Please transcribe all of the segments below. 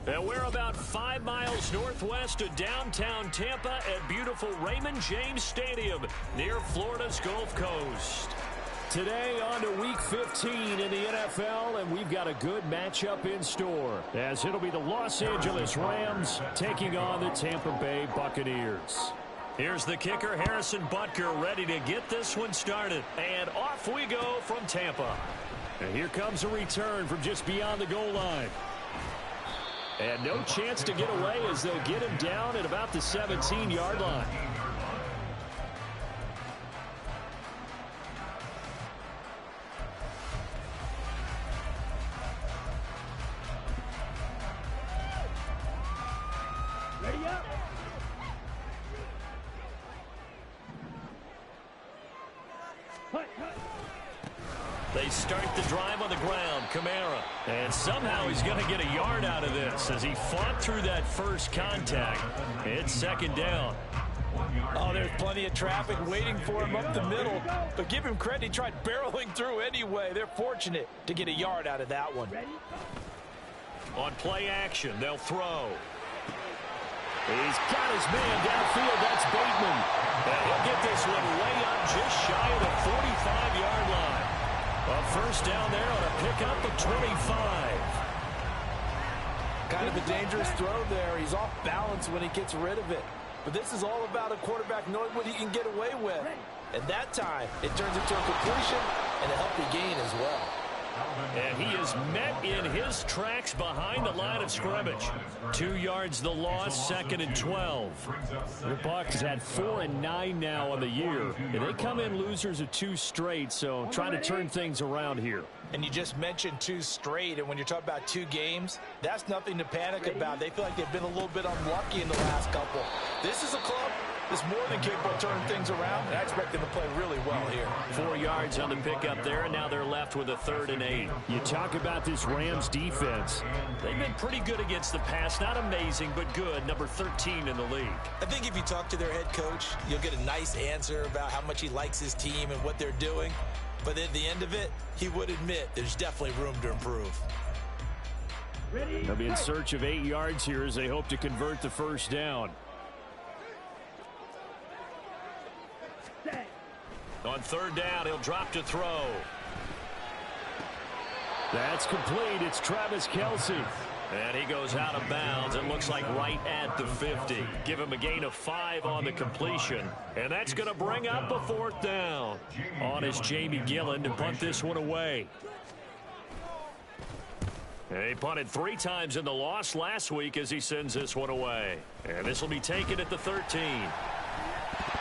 And we're about 5 miles northwest of downtown Tampa at beautiful Raymond James Stadium near Florida's Gulf Coast. Today on to Week 15 in the NFL, and we've got a good matchup in store, as it'll be the Los Angeles Rams taking on the Tampa Bay Buccaneers. Here's the kicker, Harrison Butker, ready to get this one started. And off we go from Tampa. And here comes a return from just beyond the goal line. And no chance to get away as they'll get him down at about the 17-yard line. Ready up. They start the drive on the ground, Kamara. And somehow he's going to get a yard out of this as he fought through that first contact. It's second down. Oh, there's plenty of traffic waiting for him up the middle. But give him credit, he tried barreling through anyway. They're fortunate to get a yard out of that one. On play action, they'll throw. He's got his man downfield. That's Bateman. And he'll get this one way up just shy of the 45-yard line. A first down there on a pickup of 25. Kind of a dangerous throw there. He's off balance when he gets rid of it. But this is all about a quarterback knowing what he can get away with. And that time, it turns into a completion and a healthy gain as well. And he is met in his tracks behind the line of scrimmage. 2 yards the loss, second and 12. The Bucs had 4-9 now on the year. And they come in losers of 2 straight, so trying to turn things around here. And you just mentioned 2 straight, and when you're talking about 2 games, that's nothing to panic about. They feel like they've been a little bit unlucky in the last couple. This is a club that's more than capable of turning things around, and I expect them to play really well here. 4 yards on the pickup there, and now they're left with a 3rd and 8. You talk about this Rams defense. They've been pretty good against the pass. Not amazing, but good. Number 13 in the league. I think if you talk to their head coach, you'll get a nice answer about how much he likes his team and what they're doing. But at the end of it, he would admit there's definitely room to improve. They'll be in search of 8 yards here as they hope to convert the first down. On 3rd down, he'll drop to throw. That's complete. It's Travis Kelce. And he goes out of bounds. It looks like right at the 50. Give him a gain of 5 on the completion. And that's going to bring up a 4th down. On is Jamie Gillen to punt this one away. And he punted 3 times in the loss last week as he sends this one away. And this will be taken at the 13.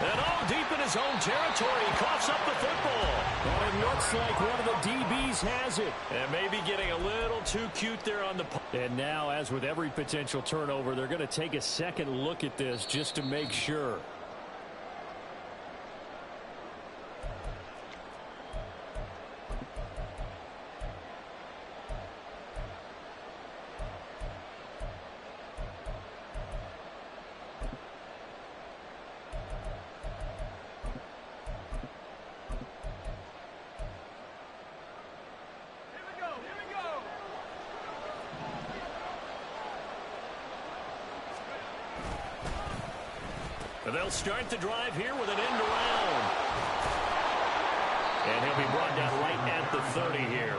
And all deep in his own territory, he coughs up the football. Well, it looks like one of the DBs has it. And maybe getting a little too cute there on the punt. And now, as with every potential turnover, they're going to take a second look at this just to make sure. They'll start the drive here with an end around. And he'll be brought down right at the 30 here.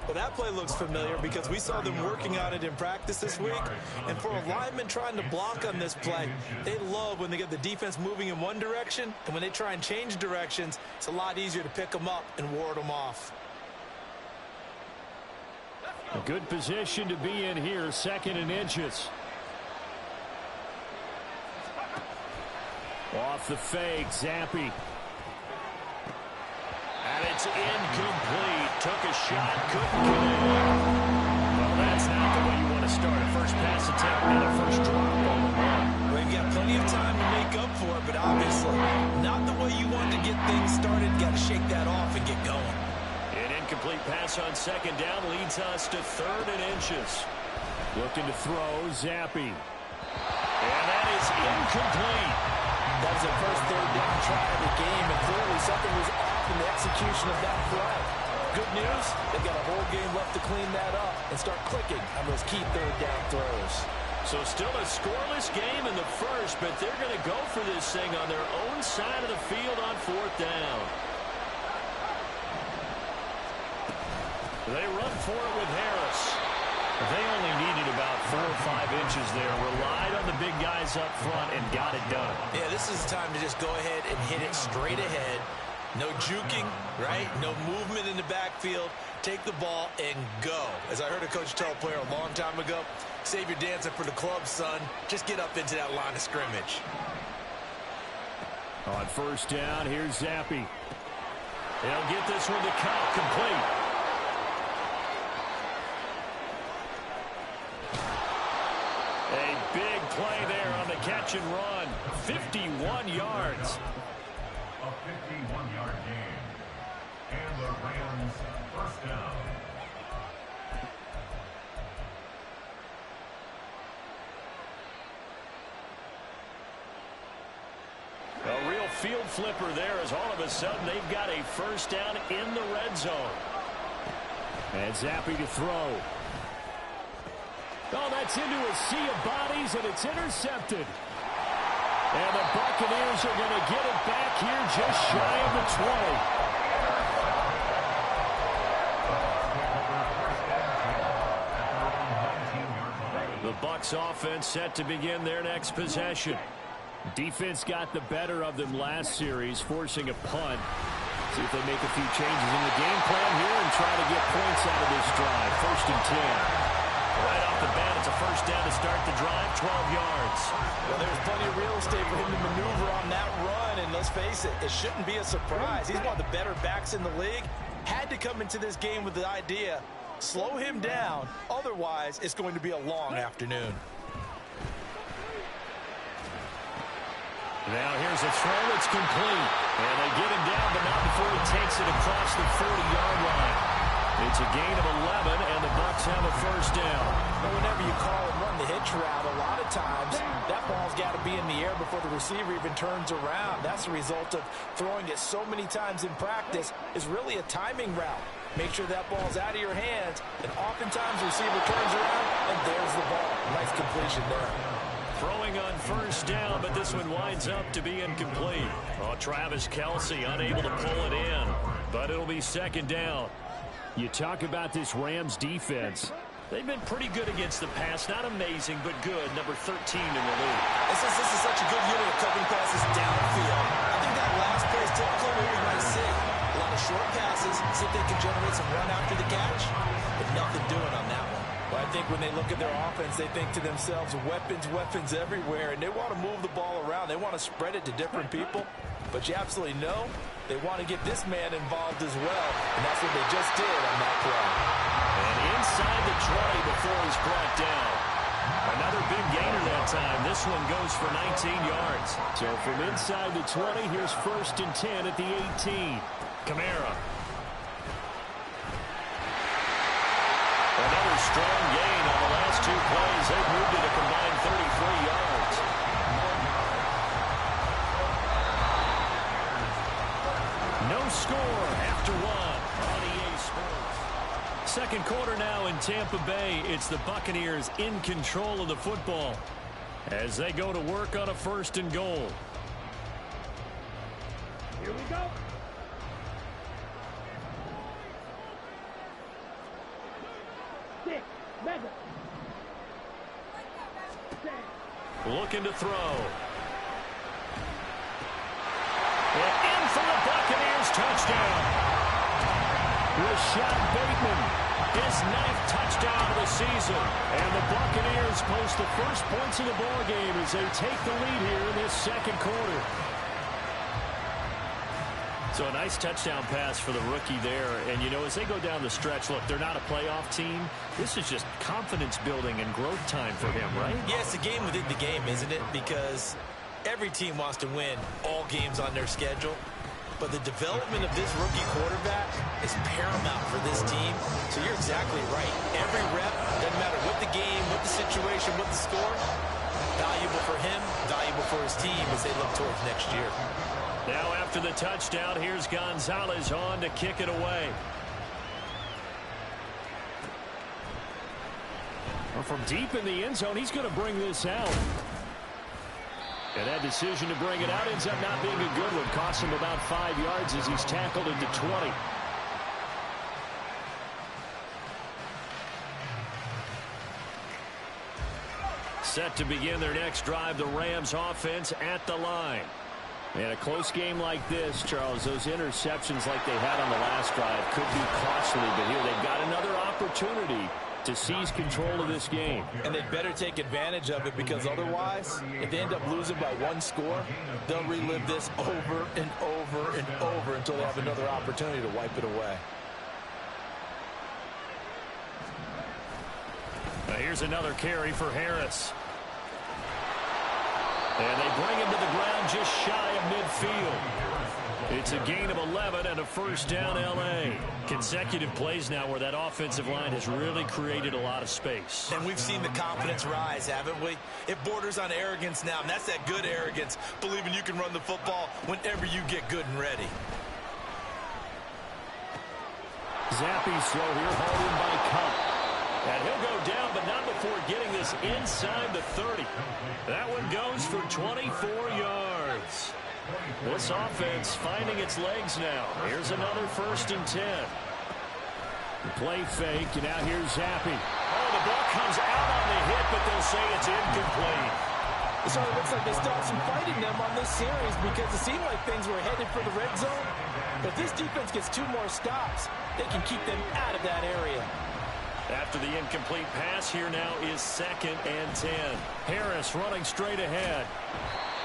Well, that play looks familiar because we saw them working on it in practice this week. And for a lineman trying to block on this play, they love when they get the defense moving in one direction. And when they try and change directions, it's a lot easier to pick them up and ward them off. A good position to be in here, 2nd and inches. Off the fake, Zappi. And it's incomplete. Took a shot, couldn't connect. Well, that's not the way you want to start a first pass attempt and a first drop ball. Well, you've got plenty of time to make up for it, but obviously not the way you want to get things started. Got to shake that off and get going. An incomplete pass on 2nd down leads us to 3rd and inches. Looking to throw, Zappi. And that is incomplete. That was the first 3rd down try of the game, and clearly something was off in the execution of that play. Good news, they've got a whole game left to clean that up and start clicking on those key third down throws. So still a scoreless game in the first, but they're going to go for this thing on their own side of the field on fourth down. They run for it with Harris. They only needed about 4 or 5 inches there, relied on the big guys up front, and got it done. Yeah, this is the time to just go ahead and hit it straight ahead. No juking, right? No movement in the backfield. Take the ball and go. As I heard a coach tell a player a long time ago, save your dancing for the club, son. Just get up into that line of scrimmage. On first down, here's Zappi. He'll get this one to Cup, complete. A big play there on the catch and run. 51 yards. A 51-yard gain. And the Rams first down. A real field flipper there as all of a sudden they've got a first down in the red zone. And Zappi to throw. Oh, that's into a sea of bodies, and it's intercepted. And the Buccaneers are going to get it back here just shy of the 20. The Bucs offense set to begin their next possession. Defense got the better of them last series, forcing a punt. See if they make a few changes in the game plan here and try to get points out of this drive. First and 10. Right off the bat, it's a first down to start the drive, 12 yards. Well, there's plenty of real estate for him to maneuver on that run, and let's face it, it shouldn't be a surprise. He's one of the better backs in the league. Had to come into this game with the idea, slow him down, otherwise it's going to be a long afternoon. Now here's a throw that's complete. And they get him down, but not before he takes it across the 40-yard line. It's a gain of 11, and the Bucs have a first down. But whenever you call and run the hitch route, a lot of times that ball's got to be in the air before the receiver even turns around. That's the result of throwing it so many times in practice. Is really a timing route. Make sure that ball's out of your hands, and oftentimes the receiver turns around, and there's the ball. Nice completion there. Throwing on first down, but this one winds up to be incomplete. Oh, Travis Kelce unable to pull it in, but it'll be second down. You talk about this Rams defense. They've been pretty good against the pass. Not amazing, but good. Number 13 in the league. This is such a good unit of covering passes downfield. I think that last play is typical of what we might see. A lot of short passes, see if they can generate some run after the catch, but nothing doing on that one. Well, I think when they look at their offense, they think to themselves, weapons everywhere, and they want to move the ball around. They want to spread it to different people, but you absolutely know they want to get this man involved as well, and that's what they just did on that play. And inside the 20 before he's brought down. Another big gainer that time. This one goes for 19 yards. So from inside the 20, here's first and 10 at the 18. Kamara. Another strong gain on the last 2 plays. They've moved it a combined 33 yards. No score after 1 on EA Sports. Second quarter now in Tampa Bay. It's the Buccaneers in control of the football as they go to work on a first and goal. Here we go. Looking to throw. And in for the Buccaneers touchdown. Rashad Bateman, his 9th touchdown of the season. And the Buccaneers post the first points of the ballgame as they take the lead here in this second quarter. So a nice touchdown pass for the rookie there. And, you know, as they go down the stretch, look, they're not a playoff team. This is just confidence building and growth time for him, right? Yeah, it's a game within the game, isn't it? Because every team wants to win all games on their schedule. But the development of this rookie quarterback is paramount for this team. So you're exactly right. Every rep, doesn't matter what the game, what the situation, what the score, valuable for him, valuable for his team as they look towards next year. Now after the touchdown, here's Gonzalez on to kick it away. Well, from deep in the end zone, he's going to bring this out. And that decision to bring it out ends up not being a good one. Costs him about 5 yards as he's tackled into 20. Set to begin their next drive, the Rams offense at the line. And a close game like this, Charles, those interceptions like they had on the last drive could be costly. But here they've got another opportunity to seize control of this game. And they better take advantage of it, because otherwise, if they end up losing by 1 score, they'll relive this over and over and over until they have another opportunity to wipe it away. Now here's another carry for Harris. And they bring him to the ground just shy of midfield. It's a gain of 11 and a first down, L.A. Consecutive plays now where that offensive line has really created a lot of space. And we've seen the confidence rise, haven't we? It borders on arrogance now, and that's that good arrogance, believing you can run the football whenever you get good and ready. Zappy's throw here, hauled in by Cup. And he'll go down, but not before getting this inside the 30. That one goes for 24 yards. This offense finding its legs now. Here's another 1st and 10. Play fake, and now here's Zappy. Oh, the ball comes out on the hit, but they'll say it's incomplete. So it looks like they still have some fight in them on this series, because it seemed like things were headed for the red zone. But if this defense gets 2 more stops, they can keep them out of that area. After the incomplete pass, here now is 2nd and 10. Harris running straight ahead.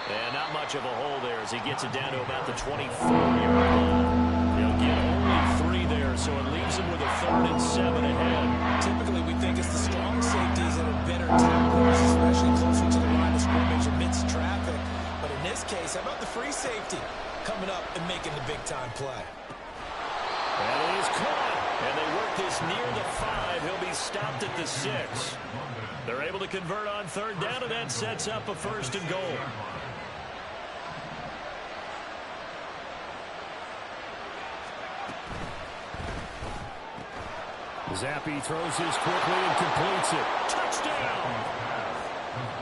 And not much of a hole there as he gets it down to about the 24-yard line. He'll get only 3 there, so it leaves him with a 3rd and 7 ahead. Typically, we think it's the strong safeties that are better tacklers, especially closer to the line of scrimmage amidst traffic. But in this case, how about the free safety coming up and making the big-time play? And it is caught. And they work this near the 5. He'll be stopped at the 6. They're able to convert on 3rd down, and that sets up a 1st and goal. Zappy throws this quickly and completes it. Touchdown!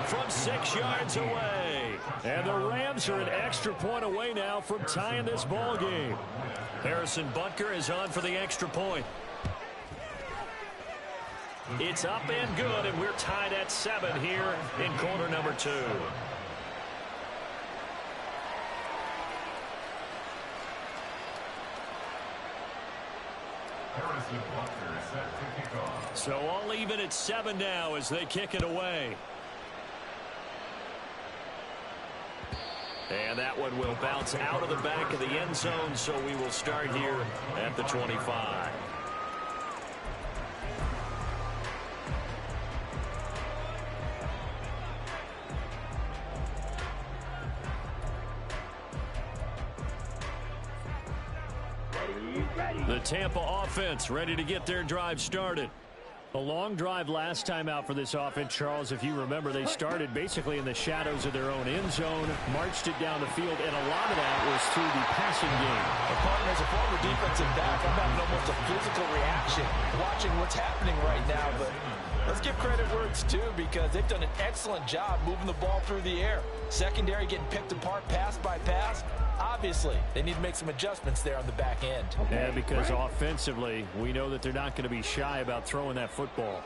From 6 yards away. And the Rams are an extra point away now from tying this ball game. Harrison Butker is on for the extra point. It's up and good, and we're tied at 7 here in quarter number 2. So all even at 7 now as they kick it away. And that one will bounce out of the back of the end zone, so we will start here at the 25. The Tampa offense ready to get their drive started. A long drive last time out for this offense, Charles. If you remember, they started basically in the shadows of their own end zone, marched it down the field, and a lot of that was through the passing game. As a former defensive back, I'm having almost a physical reaction watching what's happening right now. But let's give credit where it's due, because they've done an excellent job moving the ball through the air. Secondary getting picked apart pass by pass. Obviously, they need to make some adjustments there on the back end. Yeah, because offensively, we know that they're not going to be shy about throwing that football.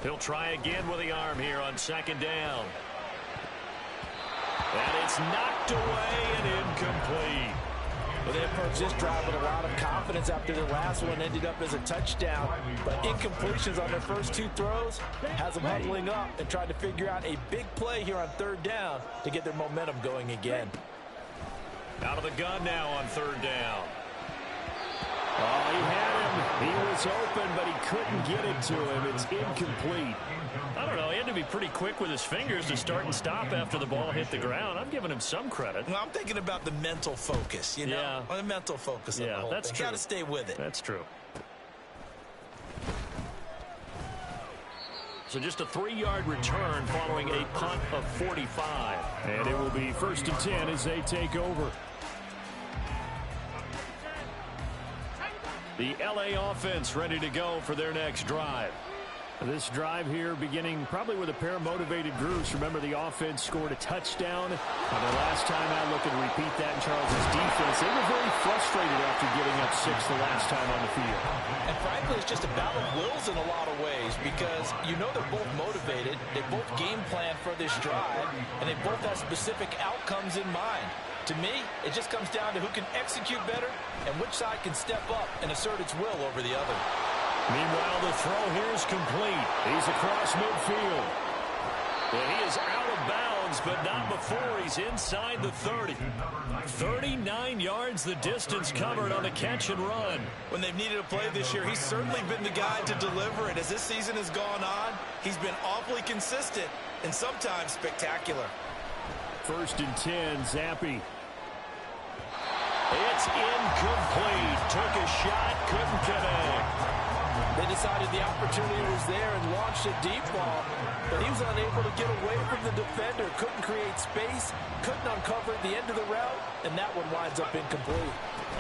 He'll try again with the arm here on 2nd down. And it's knocked away and incomplete. Well, they approached this drive with a lot of confidence after the last one ended up as a touchdown. But incompletions on their first 2 throws has them huddling up and trying to figure out a big play here on 3rd down to get their momentum going again. Out of the gun now on 3rd down. Oh, he had him. He was open, but he couldn't get it to him. It's incomplete. I don't know. He had to be pretty quick with his fingers to start and stop after the ball hit the ground. I'm giving him some credit. Well, I'm thinking about the mental focus, you know? Yeah. The mental focus of the whole that's thing. true. Got to stay with it. That's true. So just a 3-yard return following a punt of 45. And it will be 1st and 10 as they take over. The LA offense ready to go for their next drive. This drive here beginning probably with a pair of motivated groups. Remember, the offense scored a touchdown. And the last time out, looking to repeat that in Charles' defense. They were very frustrated after giving up 6 the last time on the field. And frankly, it's just a battle of wills in a lot of ways because you know they're both motivated. They both game plan for this drive, and they both have specific outcomes in mind. To me, it just comes down to who can execute better and which side can step up and assert its will over the other. Meanwhile, the throw here is complete. He's across midfield. And he is out of bounds, but not before he's inside the 30. 39 yards the distance covered on the catch and run. When they've needed a play this year, he's certainly been the guy to deliver it. As this season has gone on, he's been awfully consistent and sometimes spectacular. 1st and 10, Zappi. It's incomplete. Took a shot, couldn't connect. They decided the opportunity was there and launched a deep ball, but he was unable to get away from the defender, couldn't create space, couldn't uncover the end of the route, and that one winds up incomplete.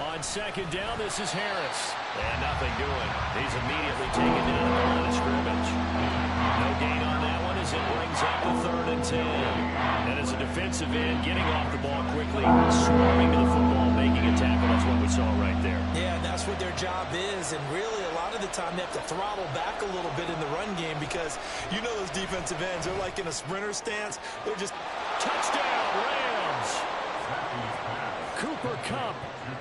On 2nd down, this is Harris. And nothing doing. He's immediately taken down at the line of scrimmage. No gain on that one as it brings up the 3rd and 10. And as a defensive end, getting off the ball quickly, swarming to the football, making a tackle. That's what we saw right there. Yeah, and that's what their job is. And really, a lot of the time, they have to throttle back a little bit in the run game because you know those defensive ends, they're like in a sprinter stance. They're just touchdown, Rams. Cooper Kupp,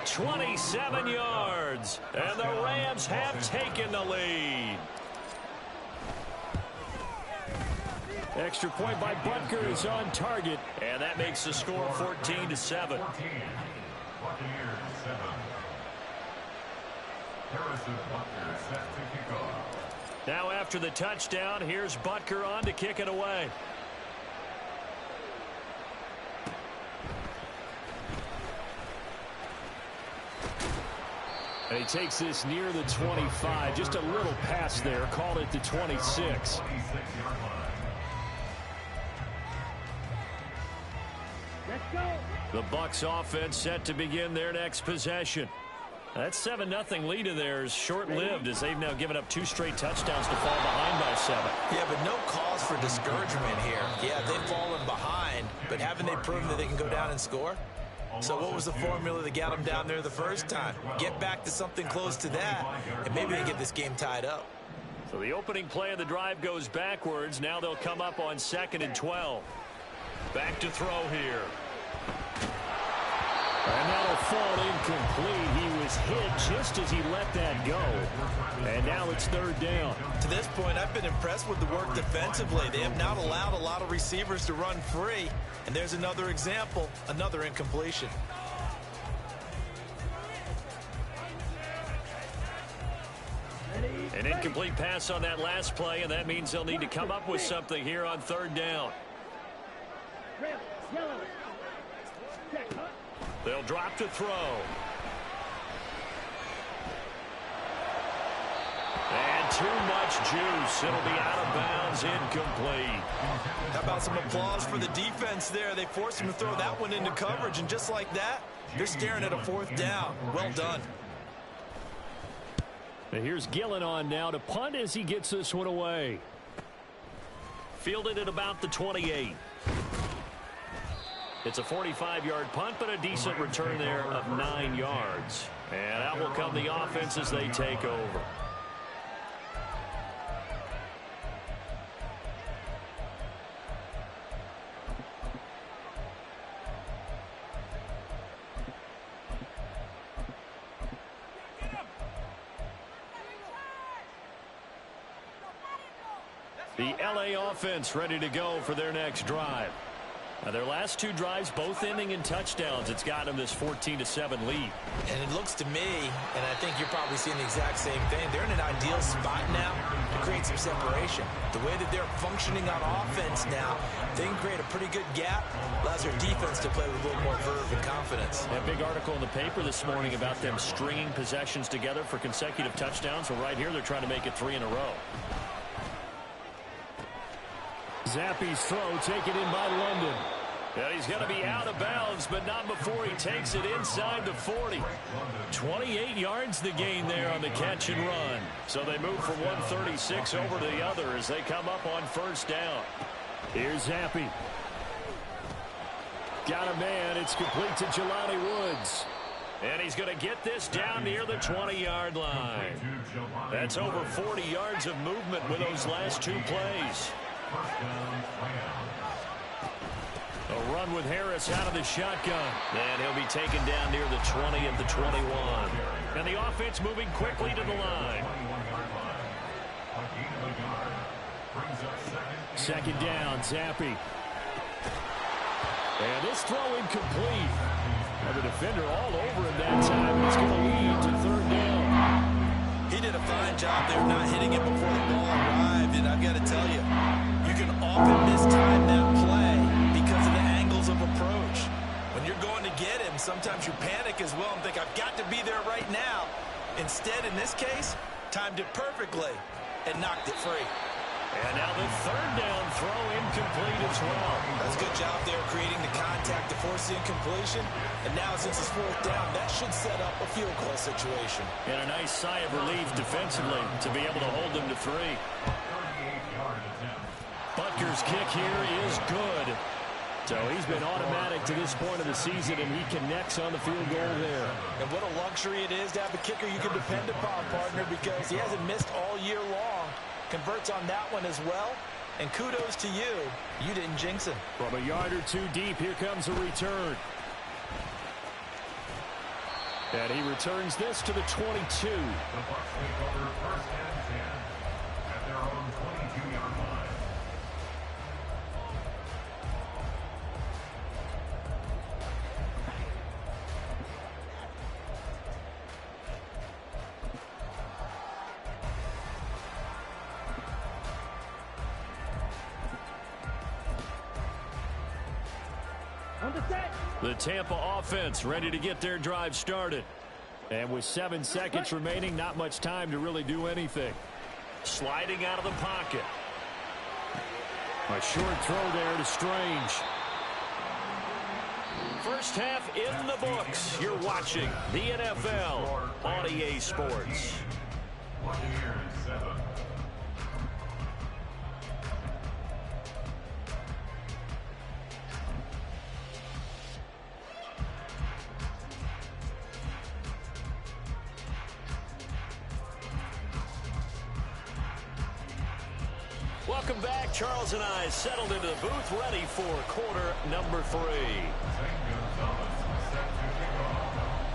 27 yards. And the Rams have taken the lead. Extra point by Butker is on target. And that makes the score 14-7. 14. Buccaneers 7. Harrison Butker set to kick off. Now after the touchdown, here's Butker on to kick it away. And he takes this near the 25. Just a little pass there. Called it the 26. The Bucs offense set to begin their next possession. That 7-0 lead of theirs short-lived as they've now given up 2 straight touchdowns to fall behind by 7. Yeah, but no cause for discouragement here. Yeah, they've fallen behind, but haven't they proven that they can go down and score? So what was the formula that got them down there the first time? Get back to something close to that, and maybe they get this game tied up. So the opening play of the drive goes backwards. Now they'll come up on 2nd and 12. Back to throw here. And that'll fall incomplete. He was hit just as he let that go. And now it's 3rd down. To this point, I've been impressed with the work defensively. They have not allowed a lot of receivers to run free. And there's another example, another incompletion. An incomplete pass on that last play, and that means they'll need to come up with something here on 3rd down. They'll drop to throw. And too much juice. It'll be out of bounds, incomplete. How about some applause for the defense there? They forced him to throw that one into coverage, and just like that, they're staring at a 4th down. Well done. And here's Gillen on now to punt as he gets this one away. Fielded at about the 28. It's a 45-yard punt, but a decent return there of 9 yards. And out will come the offense as they take over. The LA offense ready to go for their next drive. Now their last 2 drives, both ending in touchdowns. It's got them this 14-7 lead. And it looks to me, and I think you're probably seeing the exact same thing, they're in an ideal spot now to create some separation. The way that they're functioning on offense now, they can create a pretty good gap, allows their defense to play with a little more verve and confidence. A big article in the paper this morning about them stringing possessions together for consecutive touchdowns. Well, right here, they're trying to make it 3 in a row. Zappi's throw taken in by London. And he's going to be out of bounds, but not before he takes it inside the 40. 28 yards the gain there on the catch and run. So they move from 136 over to the other as they come up on first down. Here's Zappi. Got a man. It's complete to Jelani Woods. And he's going to get this down near the 20-yard line. That's over 40 yards of movement with those last two plays. A run with Harris out of the shotgun. And he'll be taken down near the 20 of the 21. And the offense moving quickly to the line. Second down, Zappi. And this throw incomplete. And the defender all over him that time. And it's going to lead to third down. He did a fine job there not hitting it before the ball arrived. And I've got to tell you, you can often mistime that play because of the angles of approach. When you're going to get him, sometimes you panic as well and think, I've got to be there right now. Instead, in this case, timed it perfectly and knocked it free. And now the third down throw incomplete as well. That's a good job there creating the contact to force the incompletion. And now since it's fourth down, that should set up a field goal situation. And a nice sigh of relief defensively to be able to hold them to 3. Butker's kick here is good. So he's been automatic to this point of the season, and he connects on the field goal there. And what a luxury it is to have a kicker you can depend upon, partner, because he hasn't missed all year long. Converts on that one as well. And kudos to you. You didn't jinx him. From a yard or two deep, here comes a return. And he returns this to the 22. The Bucs take over first and 10 at their own 22-yard line. The Tampa offense ready to get their drive started. And with 7 seconds remaining, not much time to really do anything. Sliding out of the pocket. A short throw there to Strange. First half in the books. You're watching the NFL on EA Sports. 1 year and 7. Welcome back. Charles and I settled into the booth, ready for quarter number 3.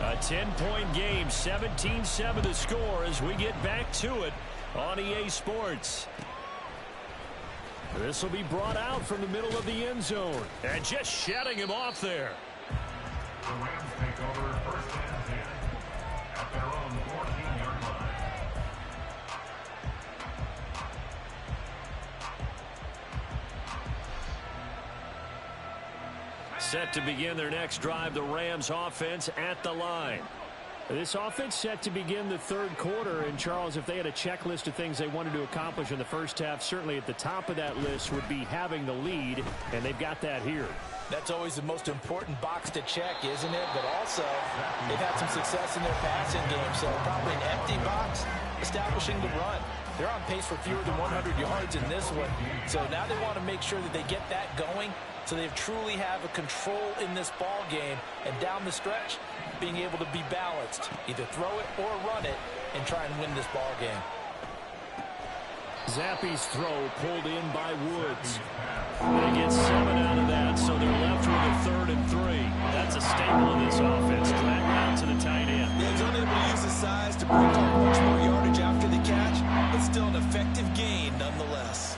A 10-point game, 17-7 the score as we get back to it on EA Sports. This will be brought out from the middle of the end zone. And just shutting him off there. The Rams take over first and 10 at their own 14-yard line. Set to begin their next drive, the Rams offense at the line. This offense set to begin the third quarter. And, Charles, if they had a checklist of things they wanted to accomplish in the first half, certainly at the top of that list would be having the lead, and they've got that here. That's always the most important box to check, isn't it? But also, they've had some success in their passing game, so probably an empty box, establishing the run. They're on pace for fewer than 100 yards in this one, so now they want to make sure that they get that going so they truly have a control in this ball game, and down the stretch, being able to be balanced, either throw it or run it, and try and win this ball game. Zappi's throw pulled in by Woods. They get 7 out of that, so they're left with a 3rd and 3. That's a staple in this offense. Drag route to the tight end. Yeah, he's unable to use his size to bring home much more yardage after the catch, but still an effective gain nonetheless.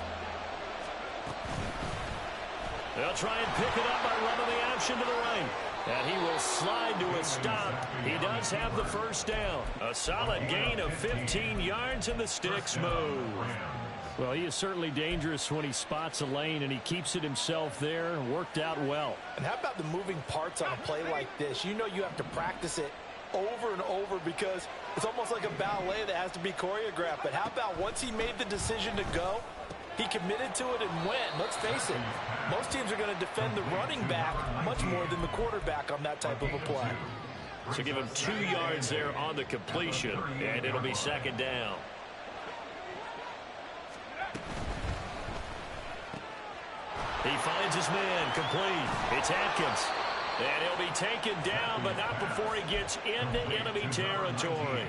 They'll try and pick it up by running the option to the right. And he will slide to a stop. He does have the first down. A solid gain of 15 yards, and the sticks move. Well, he is certainly dangerous when he spots a lane, and he keeps it himself there. Worked out well. And how about the moving parts on a play like this? You know you have to practice it over and over because it's almost like a ballet that has to be choreographed. But how about once he made the decision to go, He committed to it and went. Let's face it, most teams are going to defend the running back much more than the quarterback on that type of a play. So give him 2 yards there on the completion, and it'll be second down. He finds his man complete. It's Atkins. And he'll be taken down, but not before he gets into enemy territory.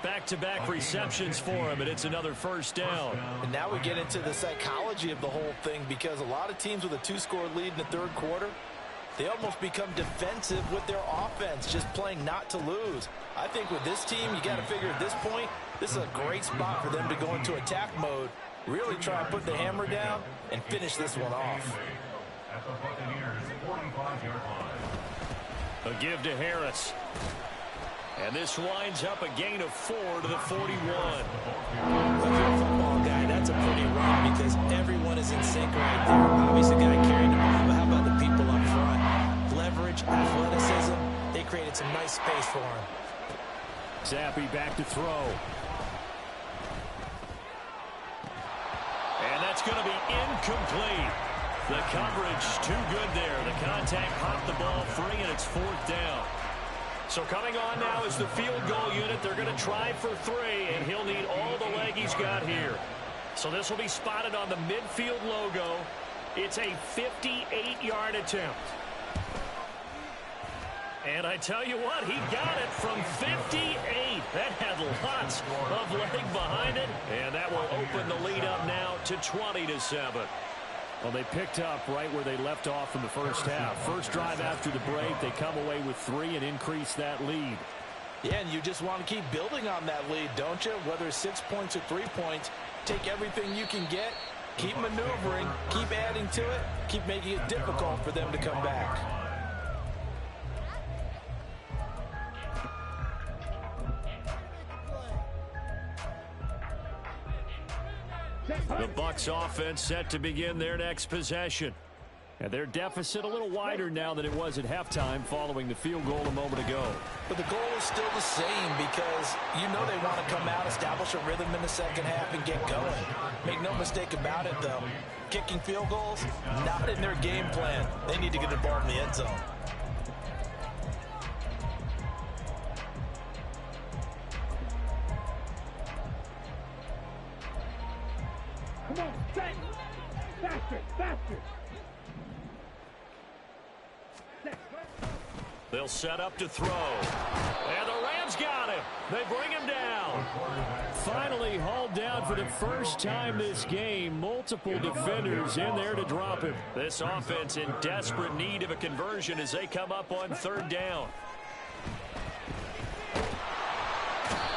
Back-to-back receptions for him, and it's another first down. And now we get into the psychology of the whole thing, because a lot of teams with a 2-score lead in the third quarter, they almost become defensive with their offense, just playing not to lose. I think with this team, you got to figure at this point, this is a great spot for them to go into attack mode, really try and put the hammer down and finish this one off. At the Buccaneers' 45-yard line. A give to Harris. And this winds up a gain of 4 to the 41. If you're a football guy, that's a pretty run because everyone is in sync right there. Obviously, got to carry the ball, but how about the people up front? Leverage, athleticism, they created some nice space for him. Zappi back to throw. And that's going to be incomplete. The coverage too good there. The contact popped the ball free, and it's 4th down. So coming on now is the field goal unit. They're going to try for 3, and he'll need all the leg he's got here. So this will be spotted on the midfield logo. It's a 58-yard attempt. And I tell you what, he got it from 58. That had lots of leg behind it, and that will open the lead up now to 20-7. Well, they picked up right where they left off in the first half. First drive after the break, they come away with 3 and increase that lead. Yeah, and you just want to keep building on that lead, don't you? Whether it's 6 points or 3 points, take everything you can get, keep maneuvering, keep adding to it, keep making it difficult for them to come back. The Bucs offense set to begin their next possession. And their deficit a little wider now than it was at halftime following the field goal a moment ago. But the goal is still the same because you know they want to come out, establish a rhythm in the second half, and get going. Make no mistake about it, though. Kicking field goals, not in their game plan. They need to get the ball in the end zone. Come on, faster, faster. They'll set up to throw. And the Rams got him. They bring him down. Finally hauled down for the first time this game. Multiple defenders in there to drop him. This offense in desperate need of a conversion as they come up on 3rd down.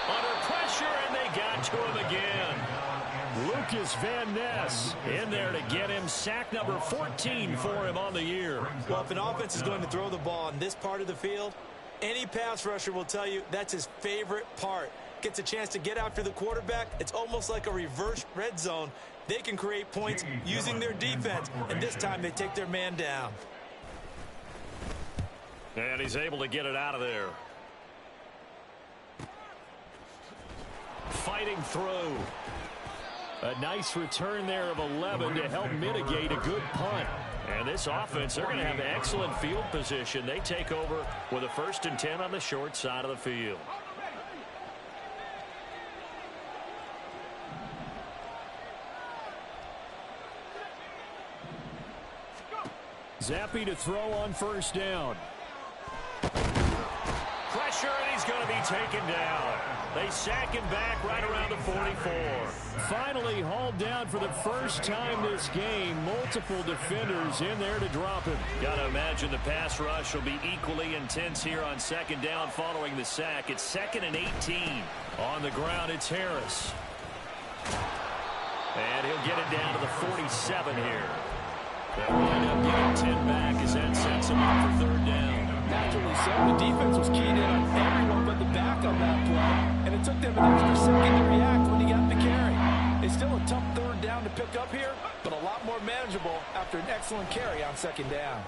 Under pressure, and they got to him again. Lucas Van Ness in there to get him sack number 14 for him on the year. Well, if an offense is going to throw the ball in this part of the field, any pass rusher will tell you that's his favorite part. Gets a chance to get after the quarterback. It's almost like a reverse red zone. They can create points using their defense, and this time they take their man down. And he's able to get it out of there. Fighting through. A nice return there of 11 to help mitigate a good punt. And this offense, they're going to have excellent field position. They take over with a 1st and 10 on the short side of the field. Zappi to throw on 1st down. Pressure, and he's going to be taken down. They sack him back right around the 44. Finally hauled down for the first time this game. Multiple defenders in there to drop him. Got to imagine the pass rush will be equally intense here on 2nd down following the sack. It's 2nd and 18. On the ground, it's Harris. And he'll get it down to the 47 here. They'll wind up getting 10 back as that sets him up for 3rd down. Naturally so. The defense was keyed in on everyone but the back on that play, and it took them an extra second to react when he got the carry. It's still a tough 3rd down to pick up here, but a lot more manageable after an excellent carry on 2nd down.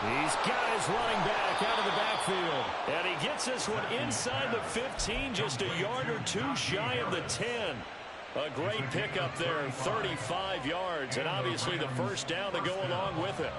He's got his running back out of the backfield, and he gets this one inside the 15, just a yard or 2 shy of the 10. A great pickup there, 35 yards, and obviously the first down to go along with it.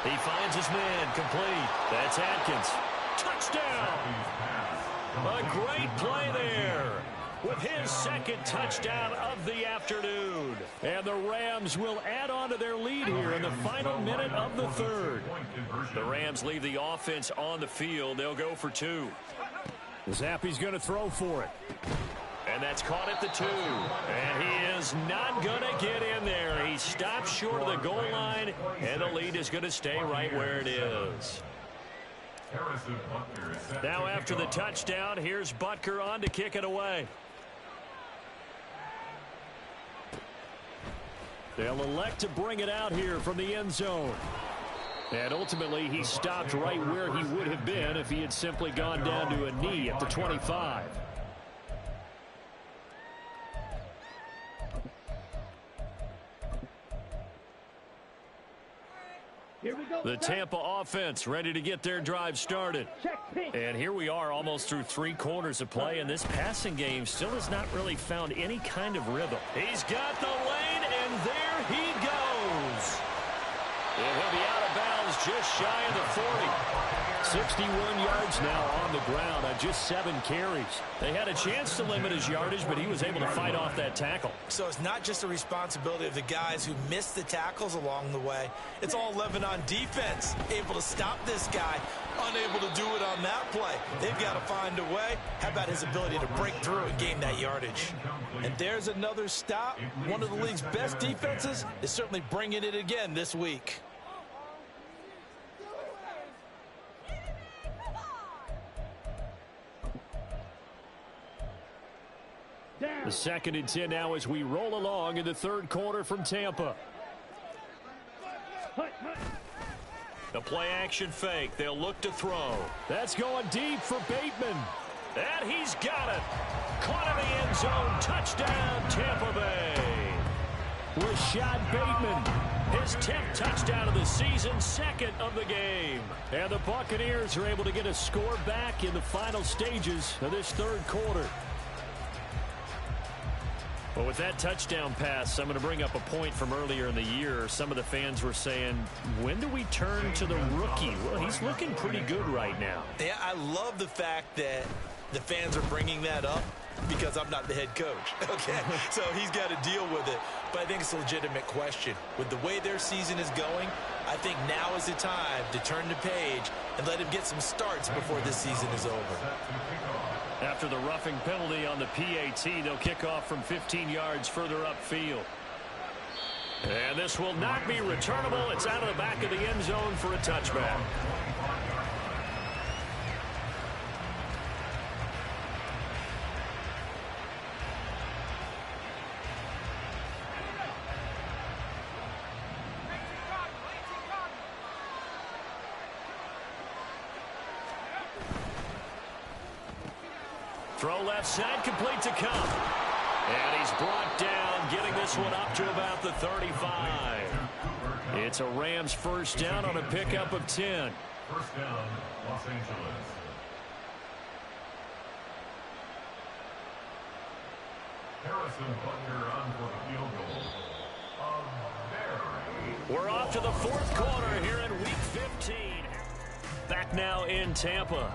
He finds his man, complete. That's Atkins. Touchdown! A great play there with his second touchdown of the afternoon. And the Rams will add on to their lead here in the final minute of the third. The Rams leave the offense on the field. They'll go for two. Zappi's going to throw for it. And that's caught at the 2. And he is not going to get in there. He stops short of the goal line, and the lead is going to stay right where it is. Now after the touchdown, here's Butker on to kick it away. They'll elect to bring it out here from the end zone. And ultimately, he stopped right where he would have been if he had simply gone down to a knee at the 25. The Tampa offense ready to get their drive started. And here we are almost through 3 quarters of play, and this passing game still has not really found any kind of rhythm. He's got the lane, and there he goes. And he'll be out of bounds just shy of the 40. 61 yards now on the ground on just 7 carries. They had a chance to limit his yardage, but he was able to fight off that tackle. So it's not just the responsibility of the guys who missed the tackles along the way. It's all Lebanon defense, able to stop this guy, unable to do it on that play. They've got to find a way. How about his ability to break through and gain that yardage? And there's another stop. One of the league's best defenses is certainly bringing it again this week. The 2nd and 10 now as we roll along in the third quarter from Tampa. The play action fake. They'll look to throw. That's going deep for Bateman. And he's got it. Caught in the end zone. Touchdown, Tampa Bay. Rashad Bateman. His 10th touchdown of the season, 2nd of the game. And the Buccaneers are able to get a score back in the final stages of this third quarter. Well, with that touchdown pass, I'm going to bring up a point from earlier in the year. Some of the fans were saying, when do we turn to the rookie? Well, he's looking pretty good right now. Yeah, I love the fact that the fans are bringing that up because I'm not the head coach. Okay, so he's got to deal with it. But I think it's a legitimate question. With the way their season is going, I think now is the time to turn the page and let him get some starts before this season is over. After the roughing penalty on the PAT, they'll kick off from 15 yards further upfield. And this will not be returnable. It's out of the back of the end zone for a touchback. Throw left side, complete to Cup. And he's brought down, getting this one up to about the 35. It's a Rams first down on a pickup of 10. First down, Los Angeles. Harrison Butker on for the field goal. We're off to the fourth quarter here in Week 15. Back now in Tampa.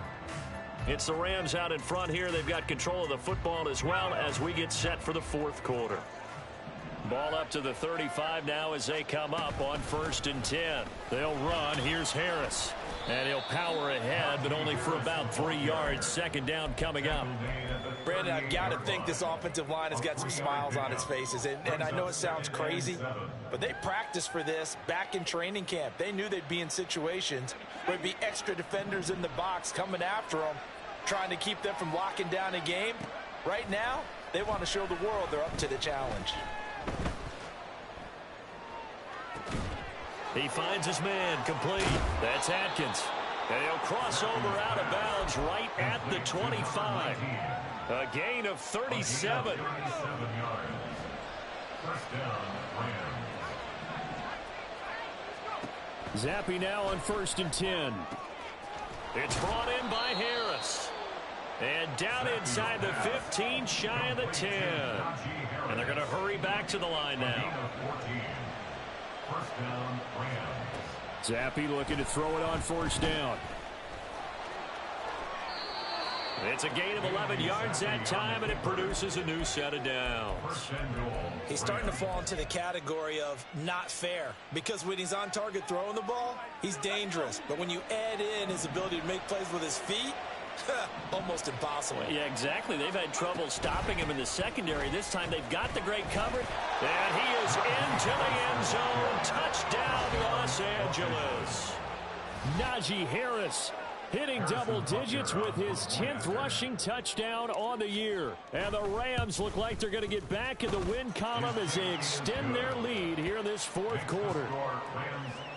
It's the Rams out in front here. They've got control of the football as well as we get set for the fourth quarter. Ball up to the 35 now as they come up on 1st and 10. They'll run. Here's Harris. And he'll power ahead, but only for about 3 yards. 2nd down coming up. Brandon, I've got to think this offensive line has got some smiles on its faces. And I know it sounds crazy, but they practiced for this back in training camp. They knew they'd be in situations where there'd be extra defenders in the box coming after them, trying to keep them from locking down a game. Right now, they want to show the world they're up to the challenge. He finds his man, complete. That's Atkins. And he'll cross over out of bounds right at the 25. A gain of 37. First down, Rams. Zappe now on 1st and 10. It's brought in by Harris. And down inside the 15, shy of the 10. And they're going to hurry back to the line now. First down, Rams. Zappe looking to throw it on 1st down. It's a gain of 11 yards that time, and it produces a new set of downs. He's starting to fall into the category of not fair, because when he's on target throwing the ball, he's dangerous. But when you add in his ability to make plays with his feet, almost impossible. Yeah, exactly. They've had trouble stopping him in the secondary. This time they've got the great coverage. And he is into the end zone. Touchdown, Los Angeles. Najee Harris hitting double digits with his 10th rushing touchdown on the year. And the Rams look like they're going to get back in the win column as they extend their lead here in this 4th quarter.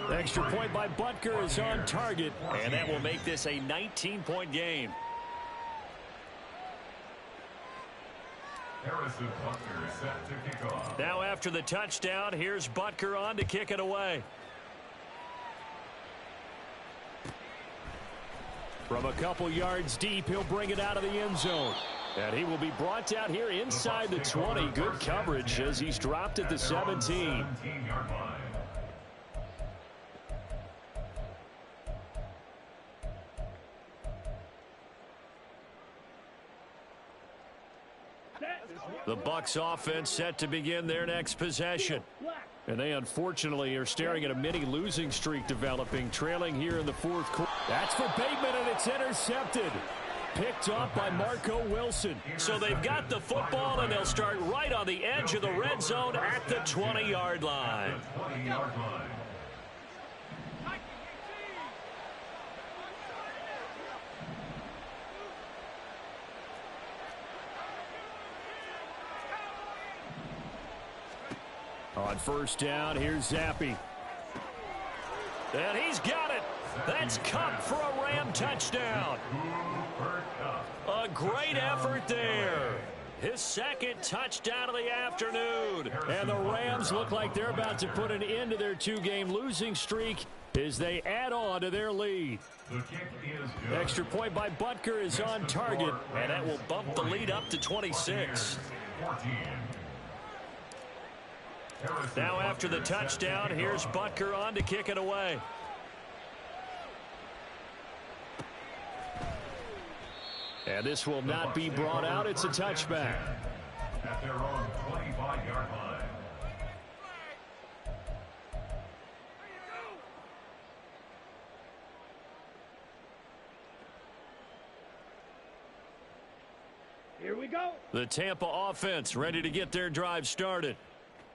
Extra point by Butker is on target, and that will make this a 19-point game. Harrison Butker set to kick off. Now after the touchdown, here's Butker on to kick it away. From a couple yards deep, he'll bring it out of the end zone. And he will be brought down here inside the 20. Good coverage as he's dropped at the 17. 17-yard line. The Bucs offense set to begin their next possession. And they unfortunately are staring at a mini losing streak developing, trailing here in the 4th quarter. That's for Bateman, and it's intercepted. Picked up by Marco Wilson. So they've got the football, and they'll start right on the edge of the red zone at the 20-yard line. 20-yard line. On 1st down, here's Zappe. And he's got it. That's Cup for a Ram touchdown. A great effort there. His 2nd touchdown of the afternoon. And the Rams look like they're about to put an end to their 2-game losing streak as they add on to their lead. The kick is good. Extra point by Butker is on target. And that will bump the lead up to 26. 14. Now after the touchdown, here's Butker on to kick it away. And this will not be brought out. It's a touchback. At their own 25-yard line. Here we go. The Tampa offense ready to get their drive started.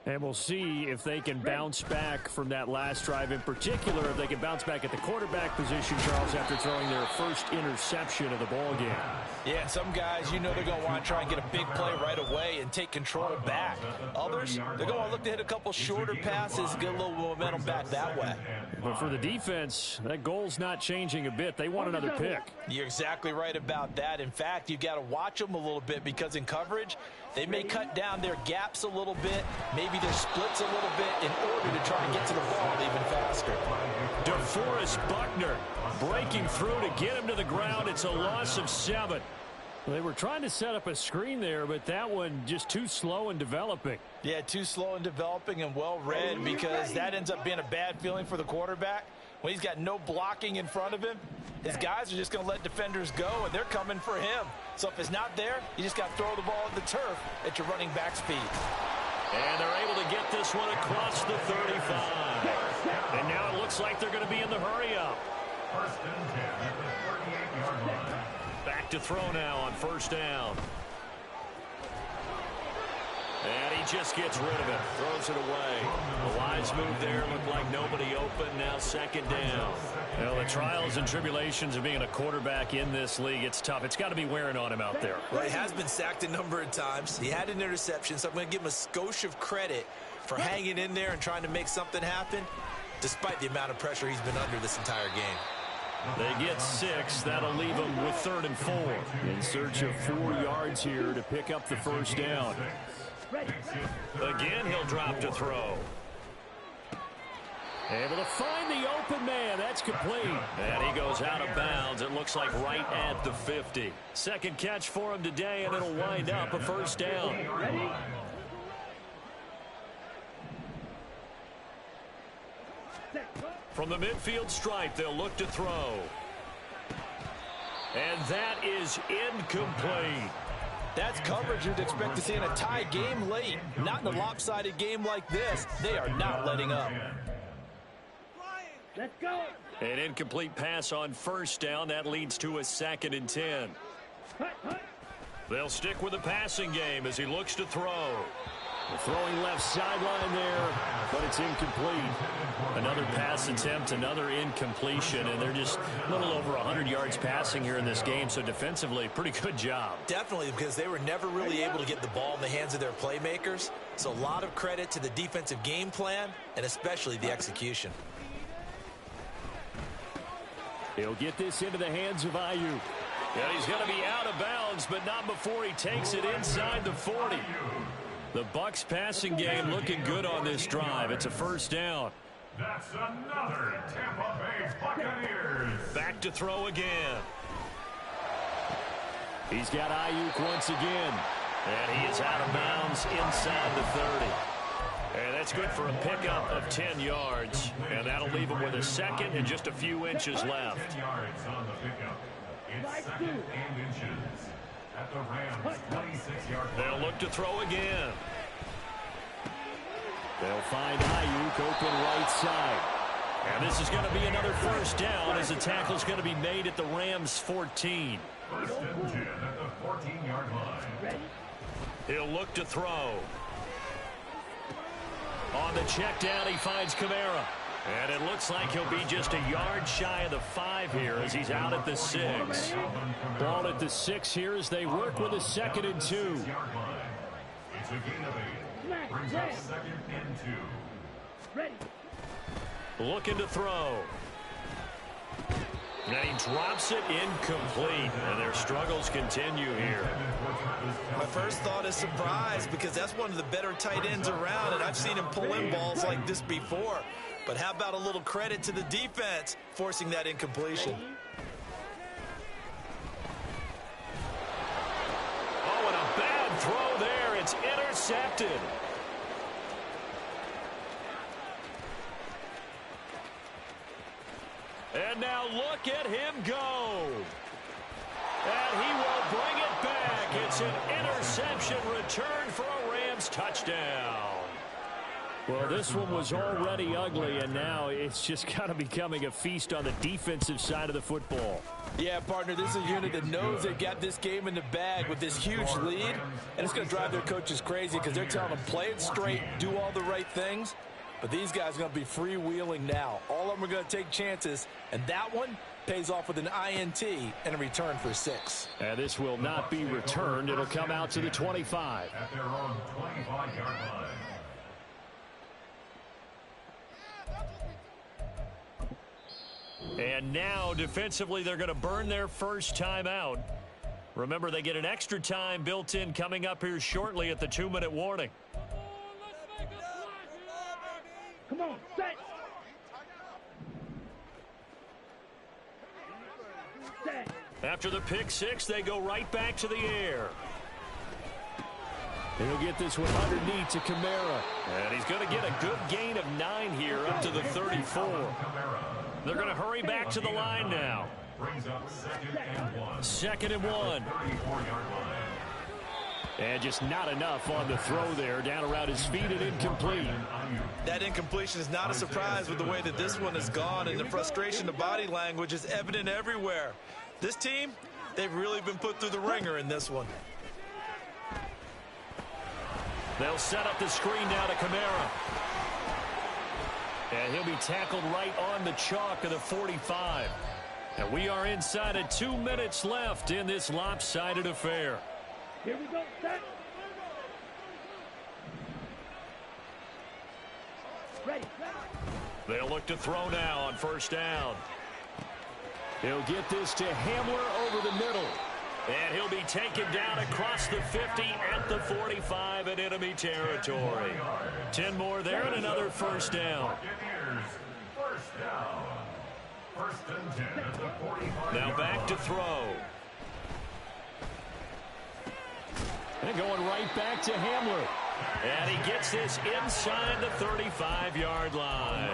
And we'll see if they can bounce back from that last drive, in particular, if they can bounce back at the quarterback position, Charles, after throwing their first interception of the ball game. Yeah, some guys, you know they're going to want to try and get a big play right away and take control back. Others, they're going to look to hit a couple shorter passes, get a little momentum back that way. But for the defense, that goal's not changing a bit. They want another pick. You're exactly right about that. In fact, you've got to watch them a little bit because in coverage, they may cut down their gaps a little bit, maybe their splits a little bit in order to try and get to the ball even faster. DeForest Buckner breaking through to get him to the ground. It's a loss of 7. They were trying to set up a screen there, but that one just too slow in developing. Yeah, too slow in developing and well read, because that ends up being a bad feeling for the quarterback. When he's got no blocking in front of him, his guys are just going to let defenders go, and they're coming for him. So if it's not there, you just got to throw the ball at the turf at your running back speed. And they're able to get this one across the 35. And now it looks like they're going to be in the hurry-up. First and 10 at the 38-yard line. Back to throw now on 1st down. And he just gets rid of it. Throws it away. The wise move there. Looked like nobody open. Now 2nd down. Well, the trials and tribulations of being a quarterback in this league, it's tough. It's got to be wearing on him out there. Well, he has been sacked a number of times. He had an interception, so I'm going to give him a skosh of credit for hanging in there and trying to make something happen, despite the amount of pressure he's been under this entire game. They get 6. That'll leave them with 3rd and 4. In search of 4 yards here to pick up the 1st down. Ready. Again, he'll drop to throw. Able to find the open man. That's complete. And he goes out of bounds. It looks like right at the 50. Second catch for him today, and it'll wind up a first down. Ready. From the midfield stripe, they'll look to throw. And that is incomplete. That's coverage you'd expect to see in a tie game late. Not in a lopsided game like this. They are not letting up. Let's go. An incomplete pass on first down. That leads to a 2nd and 10. They'll stick with the passing game as he looks to throw. Throwing left sideline there, but it's incomplete. Another pass attempt, another incompletion, and they're just a little over 100 yards passing here in this game, so defensively, pretty good job. Definitely, because they were never really able to get the ball in the hands of their playmakers. So a lot of credit to the defensive game plan, and especially the execution. He'll get this into the hands of Ayuk. And he's going to be out of bounds, but not before he takes it inside the 40. The Bucs passing game looking good on this drive. It's a first down. That's another Tampa Bay Buccaneers. Back to throw again. He's got Ayuk once again. And he is out of bounds inside the 30. And that's good for a pickup of 10 yards. And that'll leave him with a 2nd and just a few inches left. 10 yards on the pickup. It's 2nd and inches. At the Rams' 26-yard line. They'll look to throw again. They'll find Ayuk open right side. And this is going to be another first down as the tackle's going to be made at the Rams' 14. 1st and 10 at the 14-yard line. He'll look to throw. On the check down, he finds Kamara. And it looks like he'll be just a yard shy of the 5 here as he's out at the 6. Ball at the 6 here as they work with a 2nd and 2. It's a gain of 8. Brings up 2nd and 2. Ready. Looking to throw. And he drops it incomplete. And their struggles continue here. My first thought is surprise, because that's one of the better tight ends around, and I've seen him pull in balls like this before. But how about a little credit to the defense forcing that incompletion? Oh, and a bad throw there. It's intercepted. And now look at him go. And he will bring it back. It's an interception return for a Rams touchdown. Well, this one was already ugly, and now it's just kind of becoming a feast on the defensive side of the football. Yeah, partner, this is a unit that knows they got this game in the bag with this huge lead, and it's going to drive their coaches crazy because they're telling them, play it straight, do all the right things. But these guys are going to be freewheeling now. All of them are going to take chances, and that one pays off with an INT and a return for 6. And this will not be returned. It'll come out to the 25. At their own 25-yard line. And now, defensively, they're going to burn their first time out. Remember, they get an extra time built in coming up here shortly at the 2-minute warning. Come on, set. Set. After the pick 6, they go right back to the air. He'll get this one underneath to Kamara. And he's going to get a good gain of 9 here up to the 34. They're going to hurry back to the line now. Brings up 2nd and 1. 2nd and 1. 34-yard line. And just not enough on the throw there. Down around his feet and incomplete. That incompletion is not a surprise with the way that this one has gone, and the frustration, the body language is evident everywhere. This team, they've really been put through the ringer in this one. They'll set up the screen now to Kamara. And he'll be tackled right on the chalk of the 45. And we are inside of 2 minutes left in this lopsided affair. Here we go, set. Ready. They'll look to throw now on first down. He'll get this to Hamler over the middle. And he'll be taken down across the 50 at the 45 in enemy territory. 10 more there and another first down. First down. First and 10 at the 45. Now back to throw. And going right back to Hamler. And he gets this inside the 35-yard line.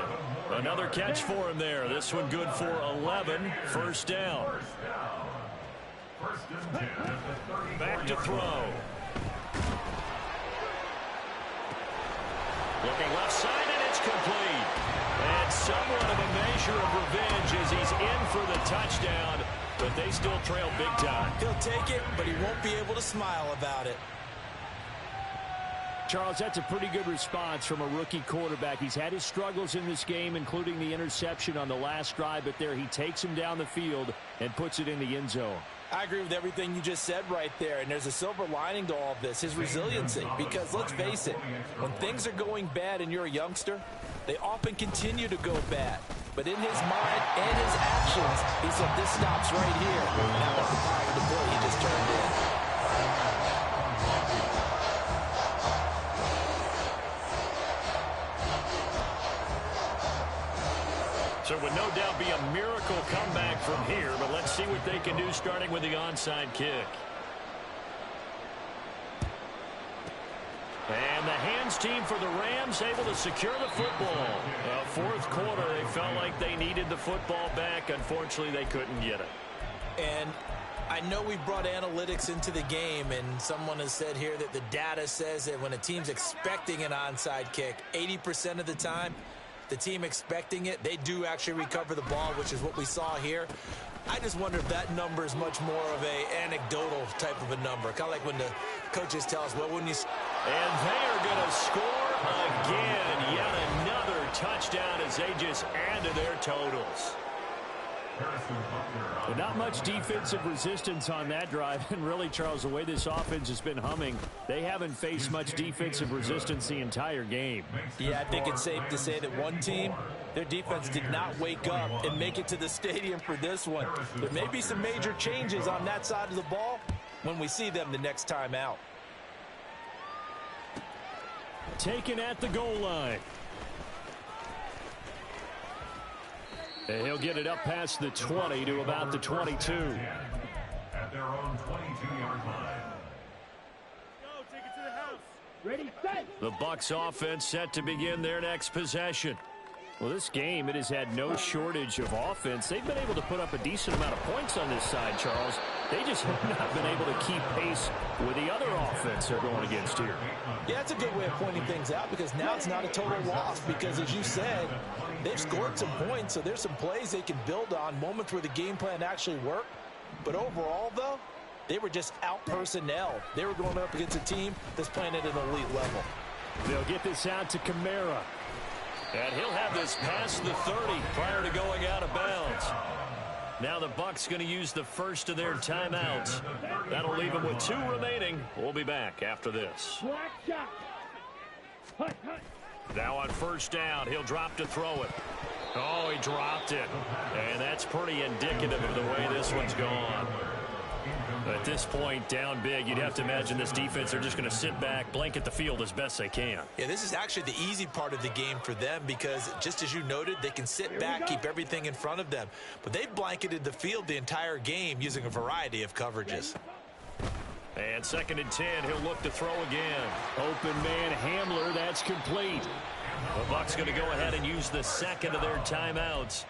Another catch for him there. This one good for 11. First down. First and 10 at the 30. Back to throw. Looking left side, and it's complete. And somewhat of a measure of revenge as he's in for the touchdown, but they still trail big time. He'll take it, but he won't be able to smile about it. Charles, that's a pretty good response from a rookie quarterback. He's had his struggles in this game, including the interception on the last drive, but there he takes him down the field and puts it in the end zone. I agree with everything you just said right there, and there's a silver lining to all of this, his resiliency, because let's face it, when things are going bad and you're a youngster, they often continue to go bad. But in his mind and his actions, he said, this stops right here. And that was the power of the play he just turned in. So it would no doubt be a miracle comeback from here, but let's see what they can do starting with the onside kick. And the hands team for the Rams able to secure the football. Fourth quarter, they felt like they needed the football back. Unfortunately, they couldn't get it. And I know we brought analytics into the game, and someone has said here that the data says that when a team's expecting an onside kick, 80% of the time, the team expecting it, they do actually recover the ball, which is what we saw here. I just wonder if that number is much more of a anecdotal type of a number. Kind of like when the coaches tell us, well, when you... And they are going to score again. Yet another touchdown as they just add to their totals. But not much defensive resistance on that drive. And really, Charles, the way this offense has been humming, they haven't faced much defensive resistance the entire game. Yeah, I think it's safe to say that one team, their defense did not wake up and make it to the stadium for this one. There may be some major changes on that side of the ball when we see them the next time out. Taken at the goal line. And he'll get it up past the 20 to about the 22. At their own 22-yard line. Go, take it to the house. Ready, set. The Bucs offense set to begin their next possession. Well, this game, it has had no shortage of offense. They've been able to put up a decent amount of points on this side, Charles. They just have not been able to keep pace with the other offense they're going against here. Yeah, that's a good way of pointing things out, because now it's not a total loss, because as you said, they've scored some points, so there's some plays they can build on, moments where the game plan actually worked. But overall, though, they were just out-personnel. They were going up against a team that's playing at an elite level. They'll get this out to Kamara. And he'll have this past the 30 prior to going out of bounds. Now the Bucs going to use the first of their timeouts. That'll leave them with 2 remaining. We'll be back after this. Black shot. Hut, hut. Now on first down, he'll drop to throw it. Oh, he dropped it. And that's pretty indicative of the way this one's gone. At this point, down big, you'd have to imagine this defense, they're just going to sit back, blanket the field as best they can. Yeah, this is actually the easy part of the game for them, because just as you noted, they can sit back, keep everything in front of them. But they've blanketed the field the entire game using a variety of coverages. And second and 10, he'll look to throw again. Open man Hamler, that's complete. The Bucs going to go ahead and use the second of their timeouts,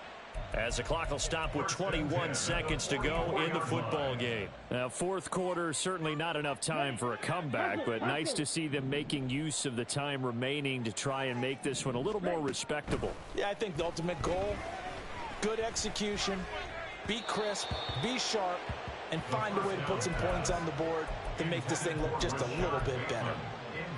as the clock will stop with 21 seconds to go in the football game. Now, fourth quarter, certainly not enough time for a comeback, but nice to see them making use of the time remaining to try and make this one a little more respectable. Yeah, I think the ultimate goal, good execution, be crisp, be sharp, and find a way to put some points on the board to make this thing look just a little bit better.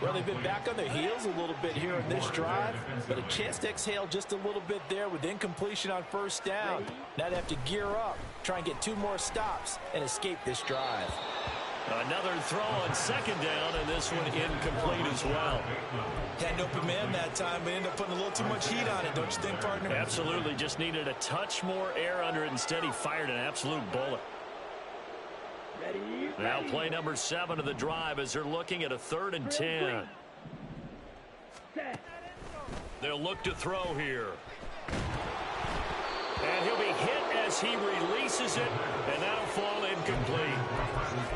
Well, they've been back on their heels a little bit here on this drive, but a chance to exhale just a little bit there with incompletion on first down. Now they have to gear up, try and get 2 more stops, and escape this drive. Another throw on second down, and this one incomplete as well. Had an open man that time, but ended up putting a little too much heat on it, don't you think, partner? Absolutely, just needed a touch more air under it. Instead, he fired an absolute bullet. Now play number 7 of the drive as they're looking at a 3rd and 10. They'll look to throw here. And he'll be hit as he releases it, and that'll fall incomplete.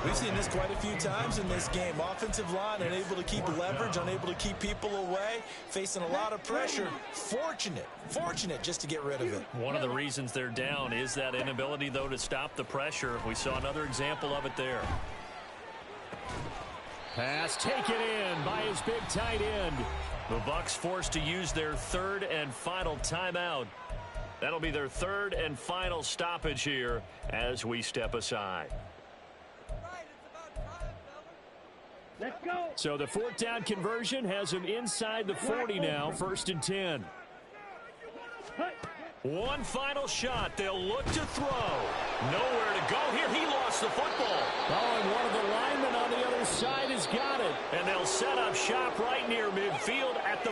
We've seen this quite a few times in this game. Offensive line unable to keep leverage, unable to keep people away, facing a lot of pressure. Fortunate just to get rid of it. One of the reasons they're down is that inability, though, to stop the pressure. We saw another example of it there. Pass taken in by his big tight end. The Bucs forced to use their 3rd and final timeout. That'll be their 3rd and final stoppage here as we step aside. Let's go. So the 4th down conversion has him inside the 40 now, 1st and 10. One final shot. They'll look to throw. Nowhere to go here. He lost the football. Oh, and one of the linemen on the other side has got it. And they'll set up shop right near midfield at the